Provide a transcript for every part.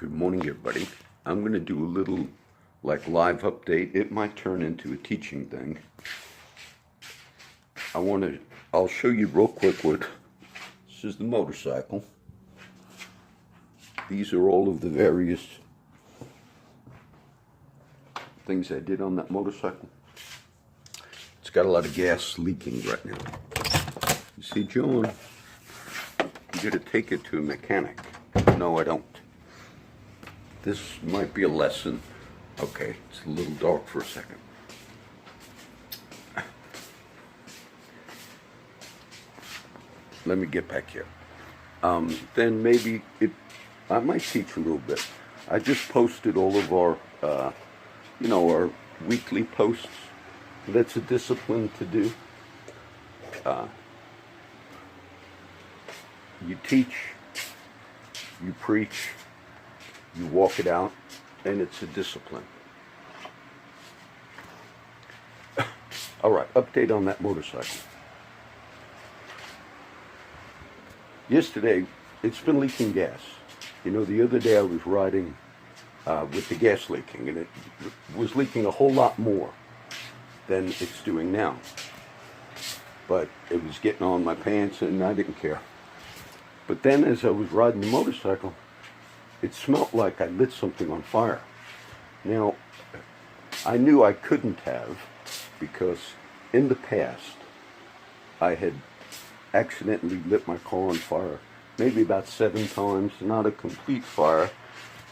Good morning, everybody. I'm going to do a little live update. It might turn into a teaching thing. I'll show you real quick this is the motorcycle. These are all of the various things I did on that motorcycle. It's got a lot of gas leaking right now. You see, John, you got to take it to a mechanic. No, I don't. This might be a lesson. Okay, it's a little dark for a second. Let me get back here. Then maybe I might teach a little bit. I just posted all of our, our weekly posts. That's a discipline to do. You teach, you preach, you walk it out, and it's a discipline. All right, update on that motorcycle. Yesterday, it's been leaking gas. You know, the other day I was riding with the gas leaking, and it was leaking a whole lot more than it's doing now. But it was getting on my pants, and I didn't care. But then as I was riding the motorcycle, it smelled like I lit something on fire. Now, I knew I couldn't have, because in the past, I had accidentally lit my car on fire, maybe about 7 times, not a complete fire.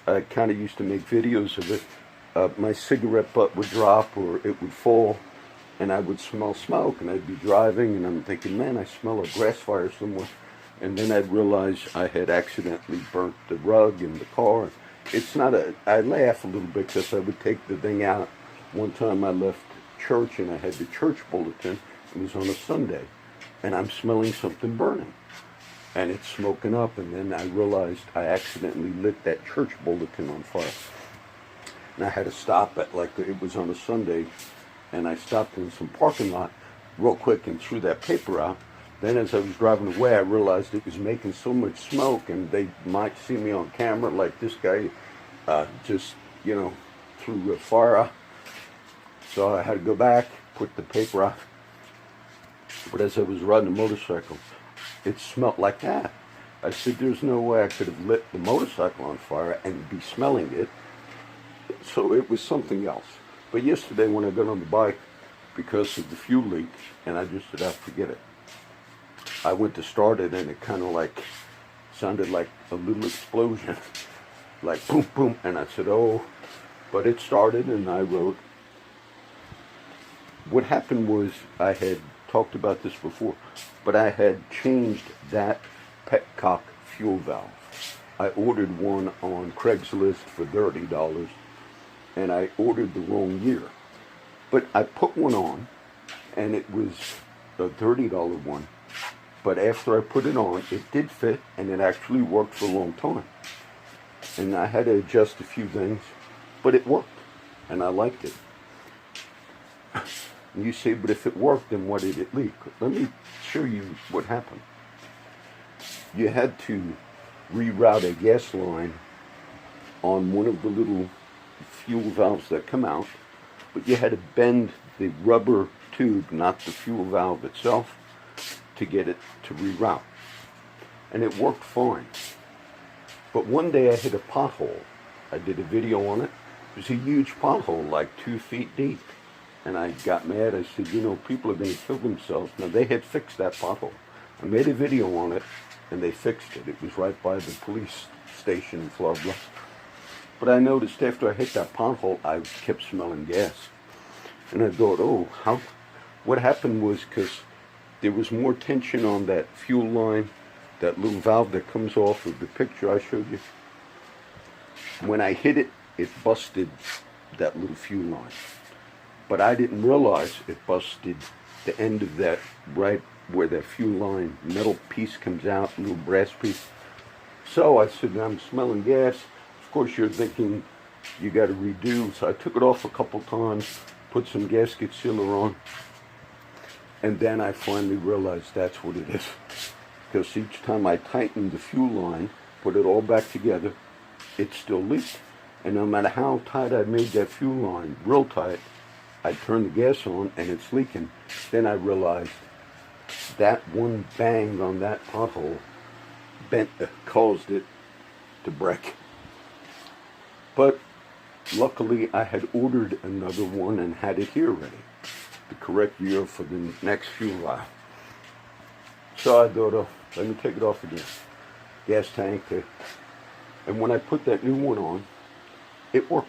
I kind of used to make videos of it. My cigarette butt would drop or it would fall, and I would smell smoke, and I'd be driving, and I'm thinking, man, I smell a grass fire somewhere. And then I'd realize I had accidentally burnt the rug in the car. I laugh a little bit because I would take the thing out. One time I left church and I had the church bulletin. It was on a Sunday. And I'm smelling something burning. And it's smoking up. And then I realized I accidentally lit that church bulletin on fire. And I had to stop it it was on a Sunday. And I stopped in some parking lot real quick and threw that paper out. Then as I was driving away, I realized it was making so much smoke, and they might see me on camera like this guy threw a fire out. So I had to go back, put the paper out. But as I was riding the motorcycle, it smelled like that. I said, there's no way I could have lit the motorcycle on fire and be smelling it. So it was something else. But yesterday when I got on the bike, because of the fuel leak, and I just said, forget it. I went to start it, and it kind of sounded like a little explosion, like boom, boom. And I said, oh, but it started, and I wrote. What happened was, I had talked about this before, but I had changed that petcock fuel valve. I ordered one on Craigslist for $30, and I ordered the wrong year. But I put one on, and it was a $30 one. But after I put it on, it did fit, and it actually worked for a long time. And I had to adjust a few things, but it worked, and I liked it. And you say, but if it worked, then why did it leak? Let me show you what happened. You had to reroute a gas line on one of the little fuel valves that come out, but you had to bend the rubber tube, not the fuel valve itself, to get it to reroute. And it worked fine. But one day I hit a pothole. I did a video on it. It was a huge pothole, like 2 feet deep. And I got mad. I said, people are going to kill themselves. Now, they had fixed that pothole. I made a video on it, and they fixed it. It was right by the police station in Florida. But I noticed after I hit that pothole, I kept smelling gas. And I thought, what happened was because there was more tension on that fuel line, that little valve that comes off of the picture I showed you. When I hit it, it busted that little fuel line. But I didn't realize it busted the end of that, right where that fuel line metal piece comes out, little brass piece. So I said, I'm smelling gas. Of course, you're thinking you got to redo. So I took it off a couple times, put some gasket sealer on. And then I finally realized that's what it is. Because each time I tightened the fuel line, put it all back together, it still leaked. And no matter how tight I made that fuel line, real tight, I turned the gas on and it's leaking. Then I realized that one bang on that pothole caused it to break. But luckily I had ordered another one and had it here ready, the correct year for the next fuel line. So I thought, oh, let me take it off again. Gas tank. And when I put that new one on, it worked.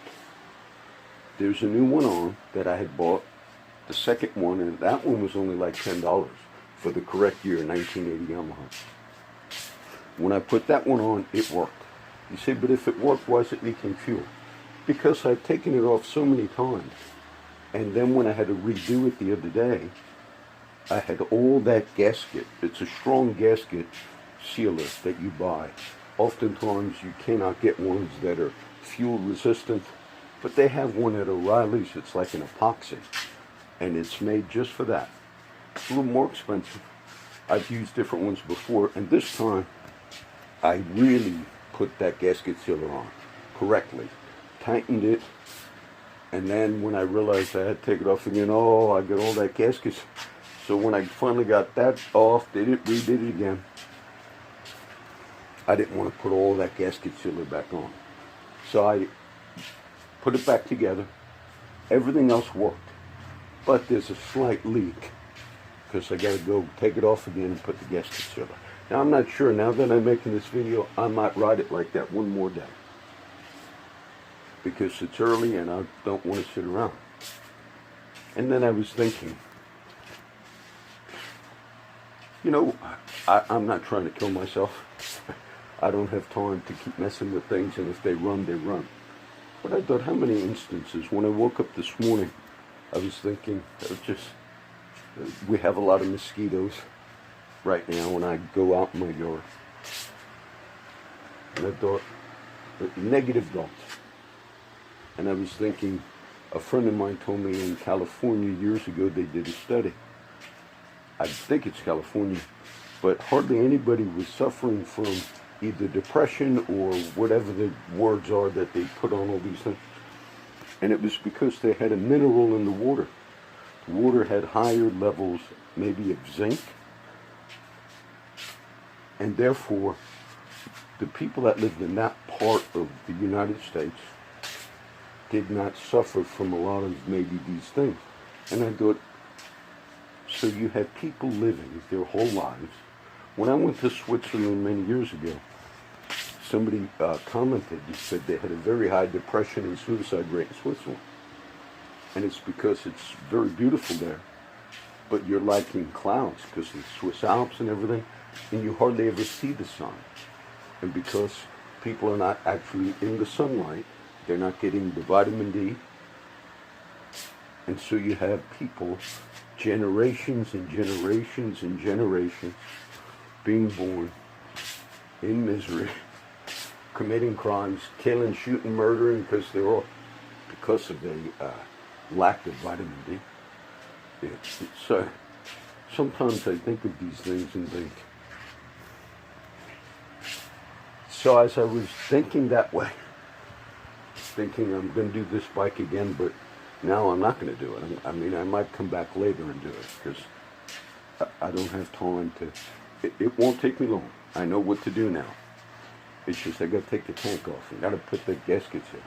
There's a new one on that I had bought, the second one, and that one was only like $10 for the correct year, 1980 Yamaha. When I put that one on, it worked. You say, but if it worked, why is it leaking fuel? Because I've taken it off so many times. And then when I had to redo it the other day, I had all that gasket. It's a strong gasket sealer that you buy. Oftentimes you cannot get ones that are fuel resistant, but they have one at O'Reilly's. It's like an epoxy, and it's made just for that. It's a little more expensive. I've used different ones before, and this time I really put that gasket sealer on correctly, tightened it, and then when I realized I had to take it off again, oh, I got all that gasket. So when I finally got that off, redid it again. I didn't want to put all that gasket sealer back on. So I put it back together. Everything else worked. But there's a slight leak because I got to go take it off again and put the gasket sealer. Now I'm not sure, now that I'm making this video, I might ride it like that one more day. Because it's early and I don't want to sit around. And then I was thinking, you know, I'm not trying to kill myself. I don't have time to keep messing with things, and if they run, they run. But I thought, how many instances, when I woke up this morning, I was thinking, we have a lot of mosquitoes right now when I go out in my yard. And I thought, negative thoughts. And I was thinking, a friend of mine told me in California years ago they did a study. I think it's California, but hardly anybody was suffering from either depression or whatever the words are that they put on all these things. And it was because they had a mineral in the water. The water had higher levels, maybe of zinc. And therefore, the people that lived in that part of the United States did not suffer from a lot of maybe these things. And I thought, so you have people living their whole lives. When I went to Switzerland many years ago, somebody commented and said they had a very high depression and suicide rate in Switzerland. And it's because it's very beautiful there, but you're lacking clouds because of the Swiss Alps and everything, and you hardly ever see the sun. And because people are not actually in the sunlight, they're not getting the vitamin D. And so you have people, generations and generations and generations, being born in misery, committing crimes, killing, shooting, murdering, because they're all because of the lack of vitamin D. Sometimes I think of these things and think. So as I was thinking that way, thinking I'm going to do this bike again, but now I'm not going to do it. I mean, I might come back later and do it because I don't have time to. It won't take me long. I know what to do now. It's just I got to take the tank off and got to put the gaskets in.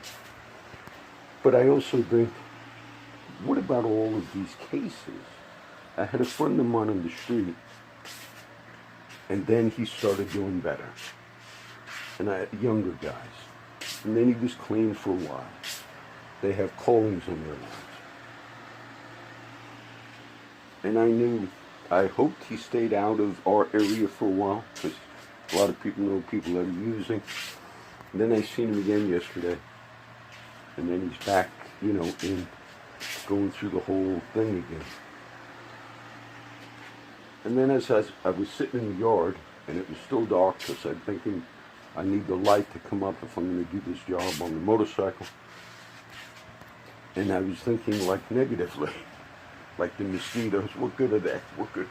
But I also think, what about all of these cases? I had a friend of mine on the street, and then he started doing better. And I had younger guys. And then he was clean for a while. They have callings on their lives. And I hoped he stayed out of our area for a while, because a lot of people know people that are using. And then I seen him again yesterday. And then he's back, in going through the whole thing again. And then as I was sitting in the yard, and it was still dark, because I'm thinking I need the light to come up if I'm going to do this job on the motorcycle. And I was thinking like negatively, like the mosquitoes, what good are they? What good?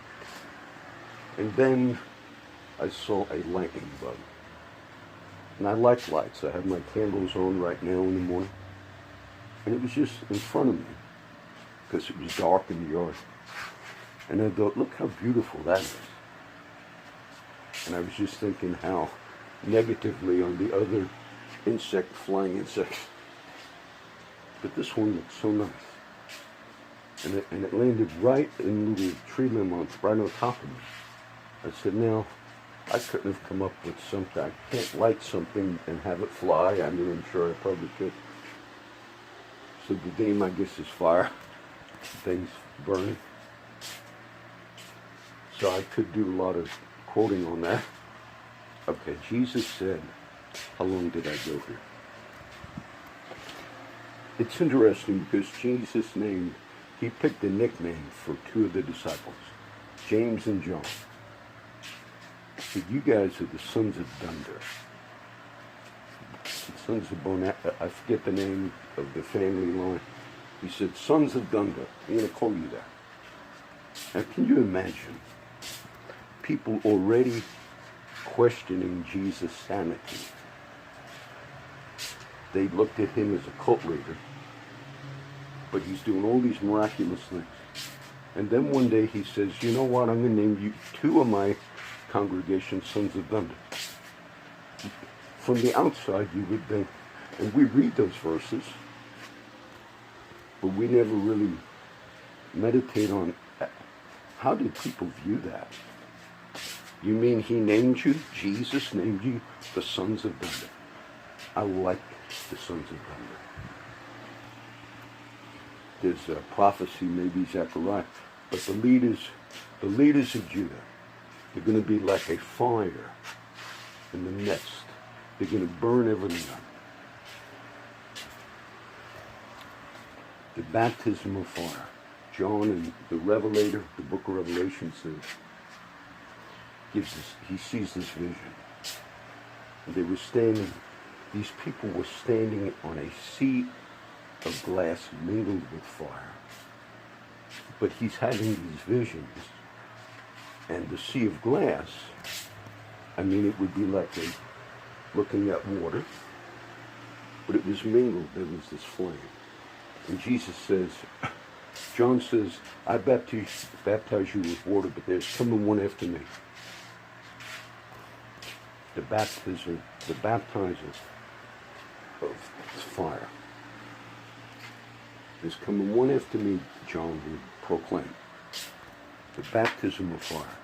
And then I saw a lightning bug. And I like lights. I have my candles on right now in the morning. And it was just in front of me because it was dark in the yard. And I thought, look how beautiful that is. And I was just thinking how negatively on the other flying insects. But this one looks so nice. And it landed right in the little tree limb right on top of me. I said, now, I couldn't have come up with something. I can't light something and have it fly. I mean, I'm sure I probably could. So the name, I guess, is fire. Things burning. So I could do a lot of quoting on that. Okay, Jesus said, how long did I go here? It's interesting because Jesus he picked a nickname for two of the disciples, James and John. He said, you guys are the sons of thunder. The sons of I forget the name of the family line. He said, sons of thunder. I'm going to call you that. Now, can you imagine people already questioning Jesus' sanity? They looked at him as a cult leader, but he's doing all these miraculous things. And then one day he says, you know what, I'm going to name you two of my congregation sons of thunder. From the outside, you would think, and we read those verses, but we never really meditate on how did people view that? You mean he named you, Jesus named you the sons of thunder? I like the sons of thunder. There's a prophecy, maybe Zechariah, but the leaders of Judah, they're going to be like a fire in the midst. They're going to burn everything up. The baptism of fire. John in the Revelator, the book of Revelation says, he sees this vision. And they were standing, these people were standing on a sea of glass mingled with fire. But he's having these visions. And the sea of glass, I mean, it would be like looking at water, but it was mingled. There was this flame. And Jesus says, John says, I baptize you with water, but there's coming one after me. The baptizer of fire. There's coming one after me, John would proclaim. The baptism of fire.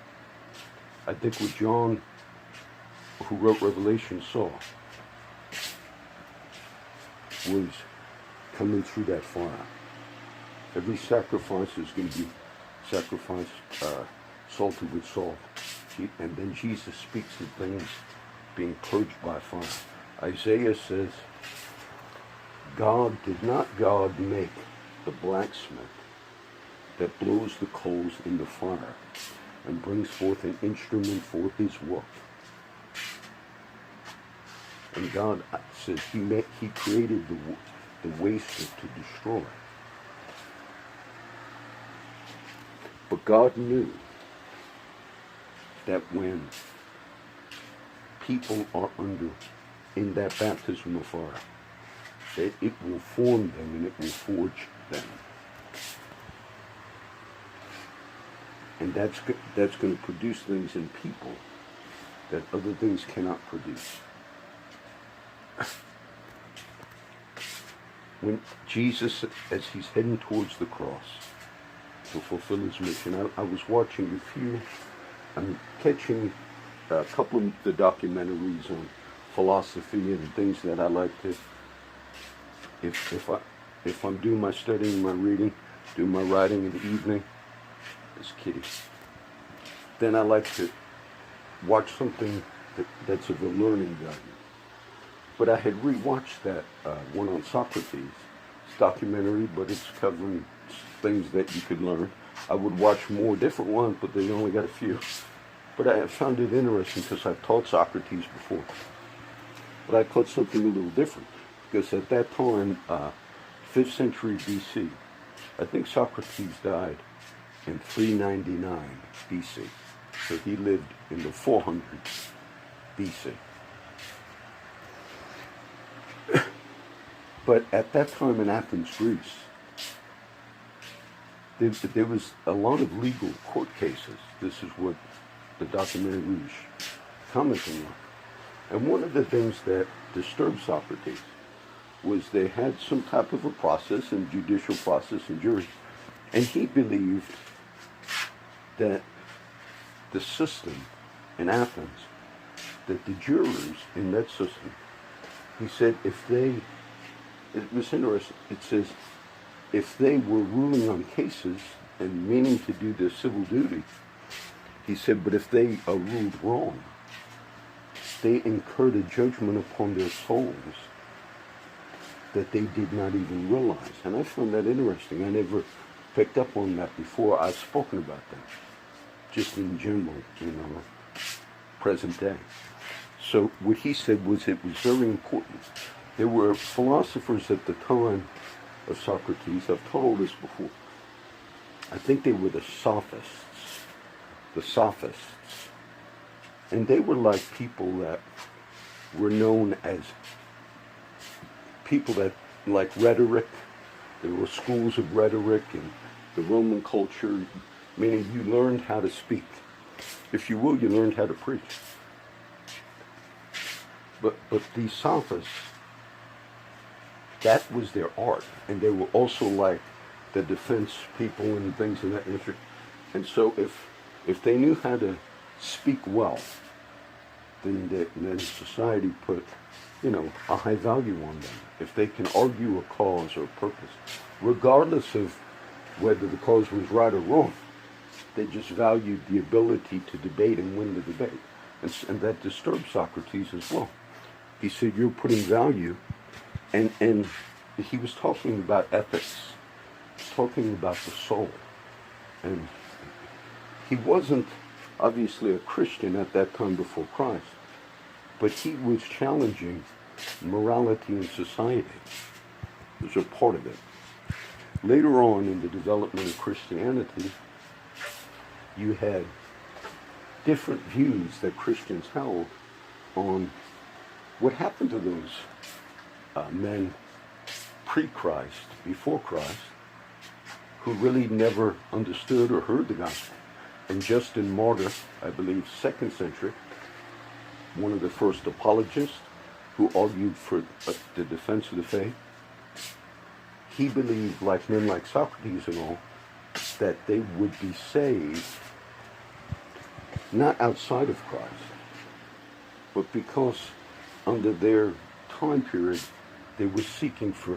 I think what John, who wrote Revelation, saw was coming through that fire. Every sacrifice is going to be sacrificed salted with salt. And then Jesus speaks of things being purged by fire. Isaiah says, did not God make the blacksmith that blows the coals in the fire and brings forth an instrument for his work? And God says he created the waster to destroy. But God knew that when people are in that baptism of fire, that it will form them and it will forge them. And that's going to produce things in people that other things cannot produce. When Jesus, as he's heading towards the cross to fulfill his mission, I was watching I'm catching a couple of the documentaries on philosophy and things that I like to, if I'm doing my studying, my reading, do my writing in the evening, it's Kitty. Then I like to watch something that's of a learning value. But I had rewatched that one on Socrates. It's documentary, but it's covering things that you could learn. I would watch more different ones, but they only got a few. But I found it interesting because I've taught Socrates before. But I taught something a little different. Because at that time, 5th century BC, I think Socrates died in 399 BC. So he lived in the 400s BC. But at that time in Athens, Greece, there was a lot of legal court cases. This is what the documentary was commenting on. And one of the things that disturbed Socrates was they had some type of a process, and judicial process and jury. And he believed that the system in Athens, that the jurors in that system, he said it was interesting, it says, if they were ruling on cases and meaning to do their civil duty, he said, but if they are ruled wrong, they incurred a judgment upon their souls that they did not even realize. And I found that interesting. I never picked up on that before. I've spoken about that, just in general, in our present day. So what he said was it was very important. There were philosophers at the time of Socrates, I've told this before, I think they were the sophists. And they were like people that were known as people that like rhetoric. There were schools of rhetoric in the Roman culture, meaning you learned how to speak. If you will, you learned how to preach. But these sophists, that was their art. And they were also like the defense people and things of that nature. And so if they knew how to speak well, then society put, a high value on them. If they can argue a cause or a purpose, regardless of whether the cause was right or wrong, they just valued the ability to debate and win the debate. And that disturbed Socrates as well. He said, you're putting value, and he was talking about ethics, talking about the soul. And he wasn't obviously a Christian at that time before Christ, but he was challenging morality in society. It was a part of it. Later on in the development of Christianity, you had different views that Christians held on what happened to those men pre-Christ, before Christ, who really never understood or heard the gospel. And Justin Martyr, I believe, 2nd century, one of the first apologists who argued for the defense of the faith, he believed, like men like Socrates and all, that they would be saved not outside of Christ, but because under their time period they were seeking for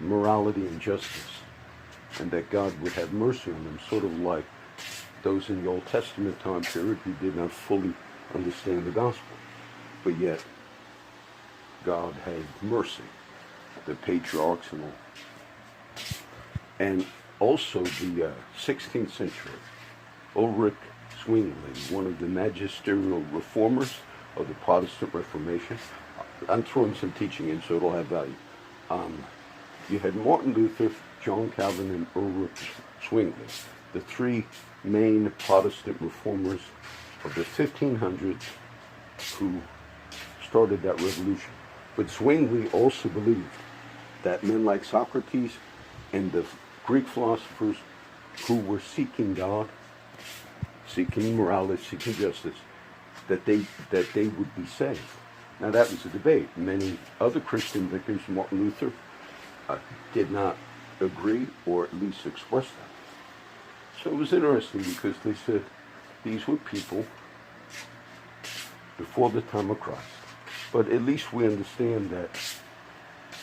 morality and justice, and that God would have mercy on them, sort of like those in the Old Testament time period who did not fully understand the gospel. But yet, God had mercy, the patriarchs and all. And also the 16th century, Ulrich Zwingli, one of the magisterial reformers of the Protestant Reformation. I'm throwing some teaching in so it'll have value. You had Martin Luther, John Calvin, and Ulrich Zwingli, the three main Protestant reformers of the 1500s who started that revolution. But Zwingli also believed that men like Socrates and the Greek philosophers who were seeking God, seeking morality, seeking justice, that they would be saved. Now that was a debate. Many other Christian vicars, Martin Luther, did not agree, or at least express that. So it was interesting because they said these were people before the time of Christ. But at least we understand that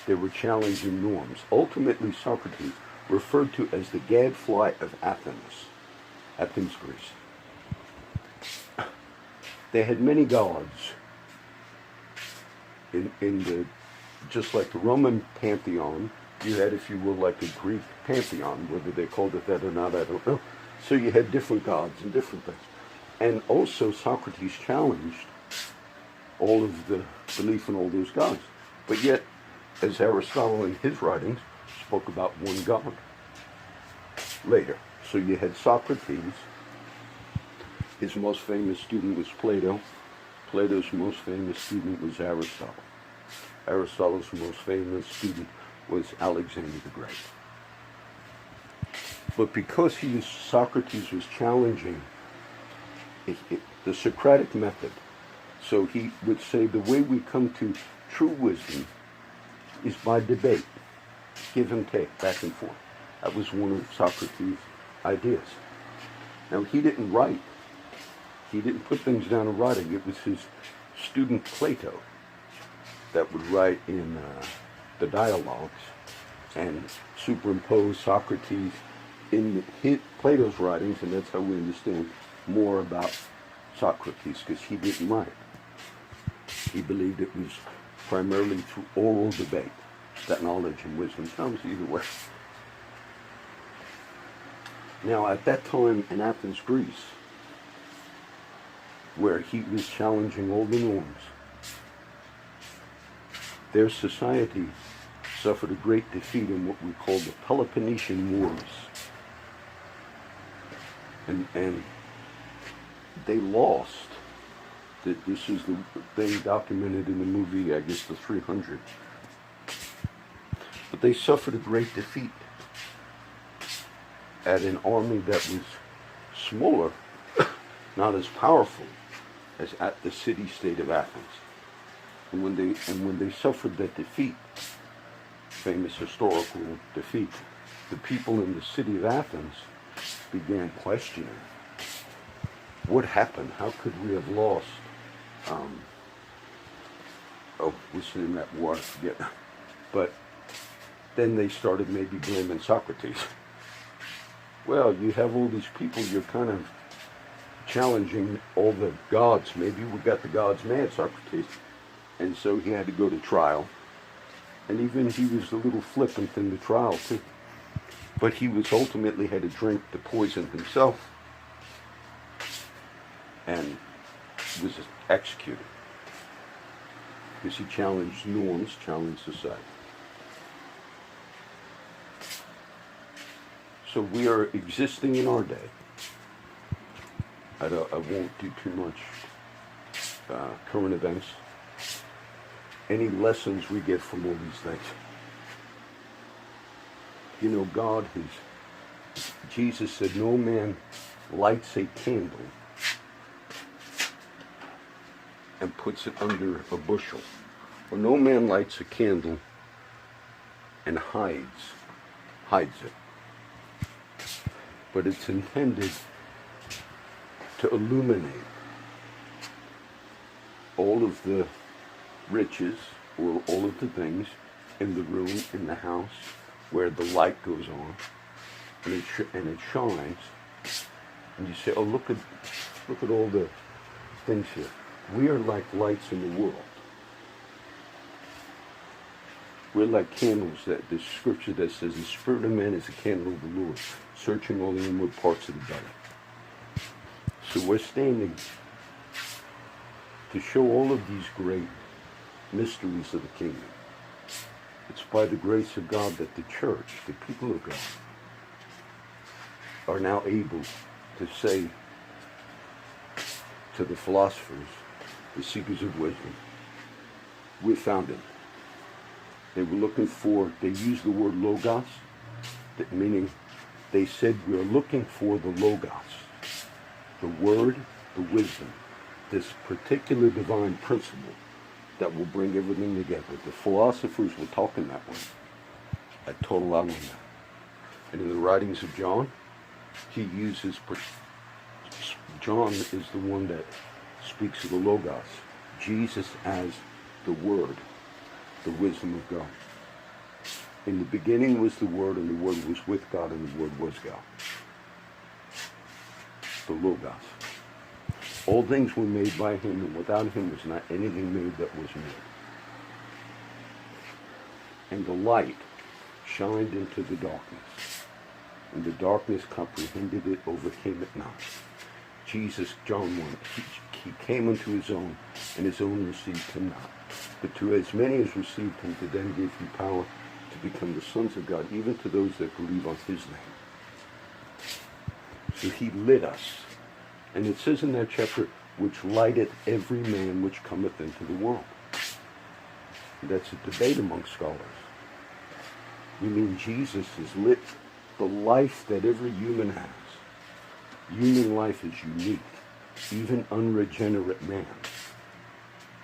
they were challenging norms. Ultimately, Socrates, referred to as the gadfly of Athens, Greece. They had many gods in the, just like the Roman pantheon. You had, if you will, like a Greek pantheon. Whether they called it that or not, I don't know. So you had different gods and different things. And also Socrates challenged all of the belief in all those gods. But yet, as Aristotle in his writings spoke about one God later. So you had Socrates. His most famous student was Plato. Plato's most famous student was Aristotle. Aristotle's most famous student was Alexander the Great. But because Socrates was challenging the Socratic method, so he would say the way we come to true wisdom is by debate, give and take, back and forth. That was one of Socrates' ideas. Now, he didn't write. He didn't put things down in writing. It was his student Plato that would write in the dialogues and superimpose Socrates in Plato's writings, and that's how we understand more about Socrates, because he didn't write. He believed it was primarily through oral debate that knowledge and wisdom comes either way. Now, at that time in Athens, Greece, where he was challenging all the norms, their society suffered a great defeat in what we call the Peloponnesian Wars. And they lost. This is the thing documented in the movie, I guess, The 300. But they suffered a great defeat at an army that was smaller, not as powerful as at the city-state of Athens. And when they suffered that defeat, famous historical defeat, the people in the city of Athens began questioning, what happened? How could we have lost? What's the name of that war? I forget. But then they started maybe blaming Socrates. Well, you have all these people, you're kind of challenging all the gods. Maybe we got the gods mad, Socrates. And so he had to go to trial. And even he was a little flippant in the trial, too. But he was ultimately had to drink the poison himself and was executed because he challenged norms, challenged society. So we are existing in our day. I won't do too much current events. Any lessons we get from all these things. You know, Jesus said, no man lights a candle and puts it under a bushel. Or no man lights a candle and hides it. But it's intended to illuminate all of the riches or all of the things in the room, in the house, where the light goes on, and it shines, and you say, oh, look at all the things here. We are like lights in the world. We're like candles, that the scripture that says the spirit of man is the candle of the Lord, searching all the inward parts of the belly. So we're standing to show all of these great mysteries of the kingdom. It's by the grace of God that the church, the people of God, are now able to say to the philosophers, the seekers of wisdom, we found it. They were looking for, they used the word logos, meaning they said we're looking for the logos, the word, the wisdom, this particular divine principle that will bring everything together. The philosophers were talking that way, at total alignment. And in the writings of John, he uses, John is the one that speaks of the logos, Jesus as the word, the wisdom of God. In the beginning was the Word, and the Word was with God, and the Word was God. The Logos. All things were made by Him, and without Him was not anything made that was made. And the light shined into the darkness, and the darkness comprehended it, overcame it not. Jesus, John 1, he came unto His own, and His own received Him not. But to as many as received Him, to them gave He power to become the sons of God, even to those that believe on His name. So He lit us. And it says in that chapter, which lighteth every man which cometh into the world. And that's a debate among scholars. We mean Jesus has lit the life that every human has. Human life is unique, even unregenerate man,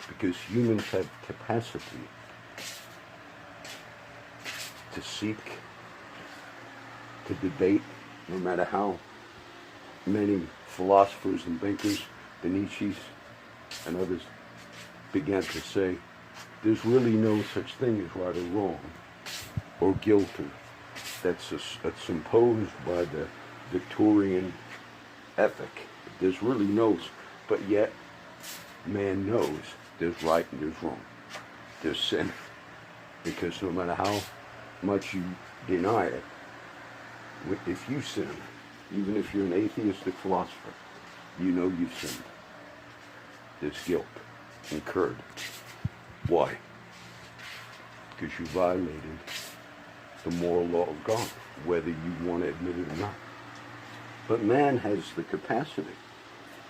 because humans have capacity to seek, to debate, no matter how many philosophers and thinkers, the Nietzsche's and others, began to say, there's really no such thing as right or wrong, or guilty. That's imposed by the Victorian ethic. There's really no, but yet man knows there's right and there's wrong. There's sin. Because no matter how much you deny it, if you sin, even if you're an atheistic philosopher, you know you've sinned. There's guilt incurred. Why? Because you violated the moral law of God, whether you want to admit it or not. But man has the capacity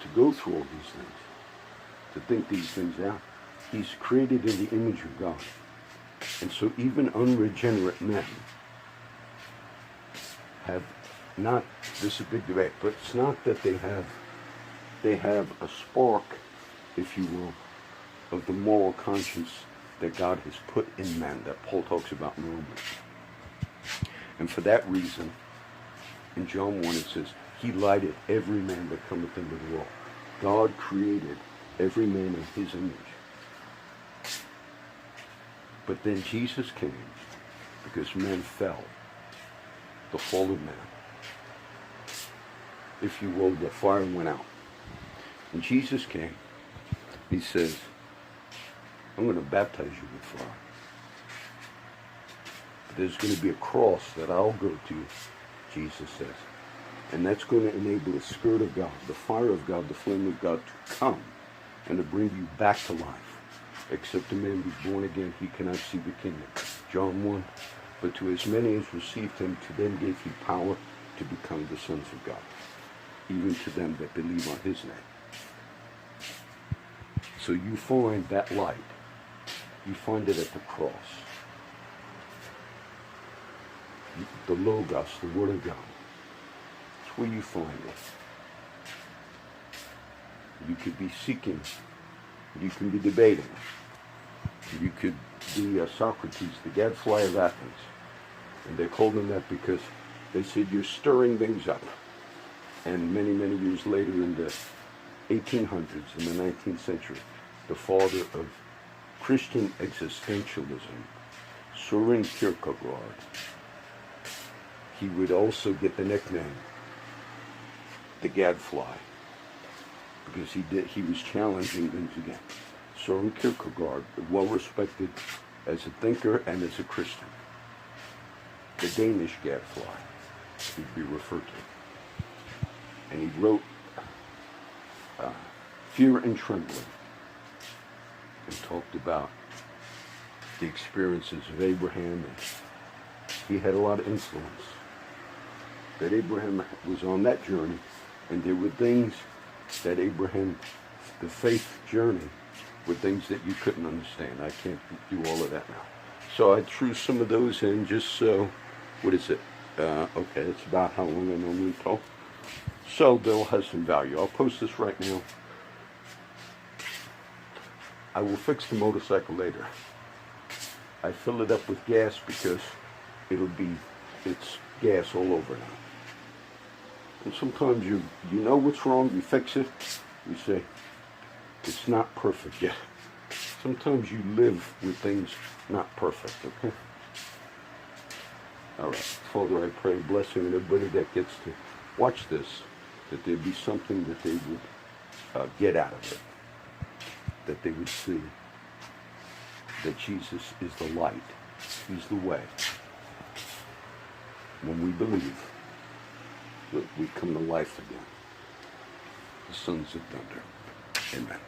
to go through all these things, to think these things out. He's created in the image of God. And so even unregenerate men have not, this is a big debate, but it's not that they have a spark, if you will, of the moral conscience that God has put in man, that Paul talks about in Romans. And for that reason, in John 1 it says, he lighted every man that cometh into the world. God created every man in his image. But then Jesus came because man fell, the fall of man. If you will, the fire went out. And Jesus came. He says, I'm going to baptize you with fire. But there's going to be a cross that I'll go to, Jesus says. And that's going to enable the Spirit of God, the fire of God, the flame of God to come and to bring you back to life. Except a man be born again, he cannot see the kingdom. John 1, but to as many as received him, to them gave he power to become the sons of God, even to them that believe on his name. So you find that light, you find it at the cross. The Logos, the Word of God. It's where you find it. You could be seeking, you can be debating. You could be Socrates, the gadfly of Athens. And they called him that because they said you're stirring things up. And many, many years later in the 1800s, in the 19th century, the father of Christian existentialism, Søren Kierkegaard, he would also get the nickname, the gadfly, because he was challenging things again. Søren Kierkegaard, well respected as a thinker and as a Christian. The Danish gadfly, he'd be referred to. And he wrote Fear and Trembling, and talked about the experiences of Abraham. And he had a lot of influence. That Abraham was on that journey, and there were things that Abraham, the faith journey, were things that you couldn't understand. I can't do all of that now. So I threw some of those in just so, what is it? Okay, it's about how long I normally talk. So they'll have some value. I'll post this right now. I will fix the motorcycle later. I fill it up with gas because it's gas all over now. And sometimes you know what's wrong, you fix it, you say, it's not perfect yet. Sometimes you live with things not perfect, okay? All right, Father, I pray blessing on everybody that gets to watch this, that there be something that they would get out of it, that they would see that Jesus is the light, he's the way. When we believe, we come to life again, the sons of thunder. Amen.